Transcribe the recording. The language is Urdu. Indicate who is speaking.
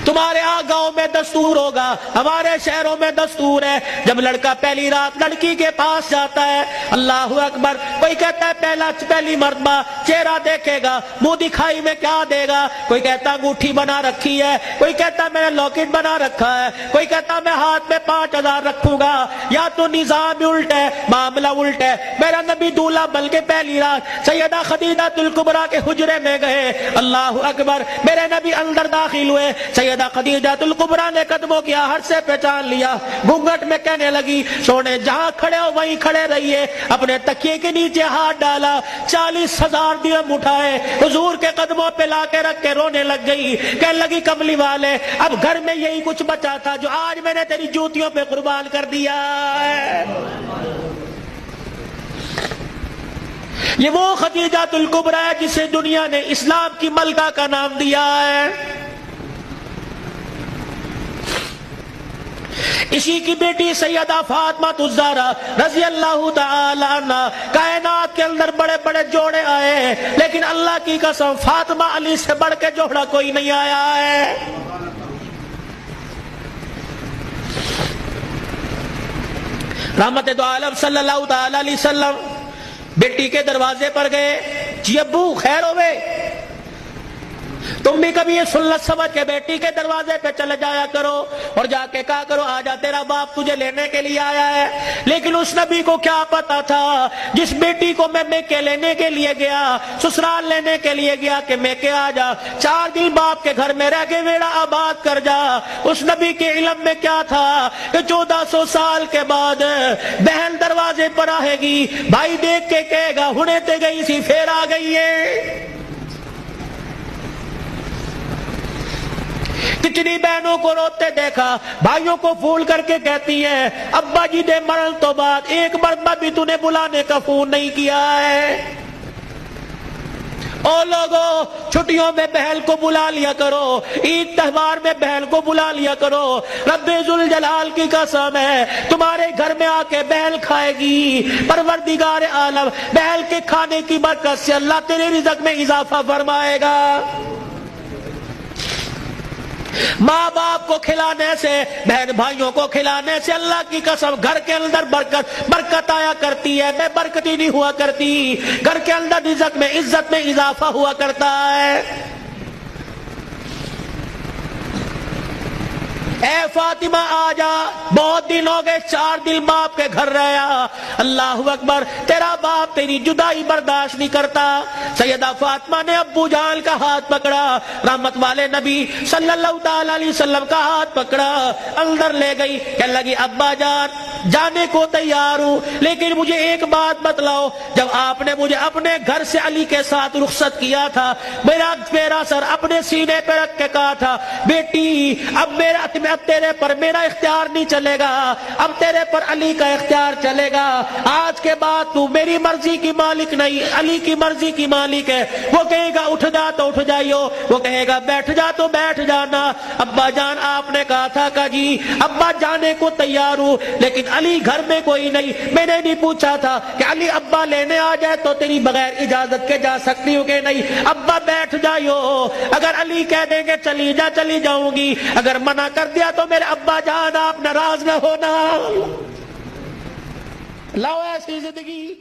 Speaker 1: تمہارے ہاں گاؤں میں دستور ہوگا، ہمارے شہروں میں دستور ہے، جب لڑکا پہلی رات لڑکی کے پاس جاتا ہے، اللہ اکبر، کوئی کہتا ہے پہلی مرتبہ چہرہ دیکھے گا، منہ دکھائی میں کیا دے گا، کوئی کہتا انگوٹھی بنا رکھی ہے، کوئی کہتا میں نے لاکٹ بنا رکھا ہے، کوئی کہتا میں ہاتھ میں 5000 رکھوں گا۔ یا تو نظام الٹ ہے، معاملہ الٹ ہے۔ میرا نبی دولہا بلکہ پہلی رات سیدہ خدیجہ الکبریٰ کے حجرے میں گئے، اللہ اکبر، میرے نبی اندر داخل ہوئے، سیدہ خدیجہ الکبریٰ نے قدموں کی آہٹ سے پہچان لیا، گھونگھٹ میں کہنے لگی، سونے جہاں کھڑے ہو وہیں کھڑے رہیے، اپنے تکیے کے نیچے ہاتھ ڈالا، 40,000 درہم اٹھائے، حضور کے قدموں پہ لا کے رکھ کے رونے لگ گئی، کہنے لگی کملی والے اب گھر میں یہی کچھ بچا تھا جو آج میں نے تیری جوتیوں پہ قربان کر دیا ہے۔ یہ وہ خدیجہ الکبریٰ ہے جسے دنیا نے اسلام کی ملکہ کا نام دیا ہے۔ اسی کی بیٹی سیدہ فاطمہ الزہرا رضی اللہ تعالی عنہ، کائنات کے اندر بڑے بڑے جوڑے آئے لیکن اللہ کی قسم فاطمہ علی سے بڑھ کے جوڑا کوئی نہیں آیا ہے۔ رحمت دو عالم صلی اللہ تعالی علیہ وسلم بیٹی کے دروازے پر گئے، جی ابو خیر ہوئے، تم بھی کبھی یہ سنت سمجھ کے بیٹی کے دروازے پہ چلے جایا کرو اور جا کے کہا کرو آجا تیرا باپ تجھے لینے کے لیے آیا ہے۔ لیکن اس نبی کو کیا پتا تھا، جس بیٹی کو میں میکے لینے کے لیے گیا، سسرال لینے کے لیے گیا کہ میکے آجا، 4 دن باپ کے گھر میں رہ کے ویڑا آباد کر جا، اس نبی کے علم میں کیا تھا کہ 1400 سال کے بعد بہن دروازے پر آئے گی، بھائی دیکھ کے کہے گا ہنے تے گئی سی پھر آ گئی ہے۔ کتنی بہنوں کو روتے دیکھا، بھائیوں کو فون کر کے کہتی ہیں ابا جی دے مرن تو بعد ایک مرتبہ بھی تو نے بلانے کا فون نہیں کیا ہے۔ او لوگوں، چھٹیوں میں بہن کو بلا لیا کرو، عید تہوار میں بہن کو بلا لیا کرو، رب ذوالجلال کی قسم ہے تمہارے گھر میں آ کے بہن کھائے گی، پروردگار عالم بہن کے کھانے کی برکت سے اللہ تیرے رزق میں اضافہ فرمائے گا۔ ماں باپ کو کھلانے سے، بہن بھائیوں کو کھلانے سے اللہ کی قسم گھر کے اندر برکت آیا کرتی ہے، بے برکتی نہیں ہوا کرتی، گھر کے اندر رزق میں عزت میں اضافہ ہوا کرتا ہے۔ اے فاطمہ آجا، بہت دن ہو گئے، 4 دن باپ کے گھر رہا، اللہ اکبر، تیرا باپ تیری جدائی برداشت نہیں کرتا۔ سیدہ فاطمہ نے ابو جان کا ہاتھ پکڑا، رحمت والے نبی صلی اللہ تعالی علیہ وسلم کا ہاتھ پکڑا، اندر لے گئی، کہنے لگی ابا جان جانے کو تیار ہوں لیکن مجھے ایک بات بتلاؤ، جب آپ نے مجھے اپنے گھر سے علی کے ساتھ رخصت کیا تھا، میرا سر اپنے سینے پہ رکھ کے کہا تھا بیٹی اب تیرے پر میرا اختیار نہیں چلے گا، اب تیرے پر علی کا اختیار چلے گا، آج کے بعد تو میری مرضی کی مالک نہیں، علی کی مرضی کی مالک ہے، وہ کہے گا اٹھ جا تو اٹھ جائیو، وہ کہے گا بیٹھ جا تو بیٹھ جانا۔ ابا جان آپ نے کہا تھا کہ جی ابا جانے کو تیار ہوں لیکن علی گھر میں کوئی نہیں، میں نے نہیں پوچھا تھا کہ علی ابا لینے آ جائے تو تیری بغیر اجازت کے جا سکتی ہوں کہ نہیں، ابا بیٹھ جائیو، اگر علی کہہ دیں گے چلی جا چلی جاؤں گی، اگر منع کر دیا تو میرے ابا جان آپ ناراض نہ ہونا۔ لاؤ ایسی زندگی۔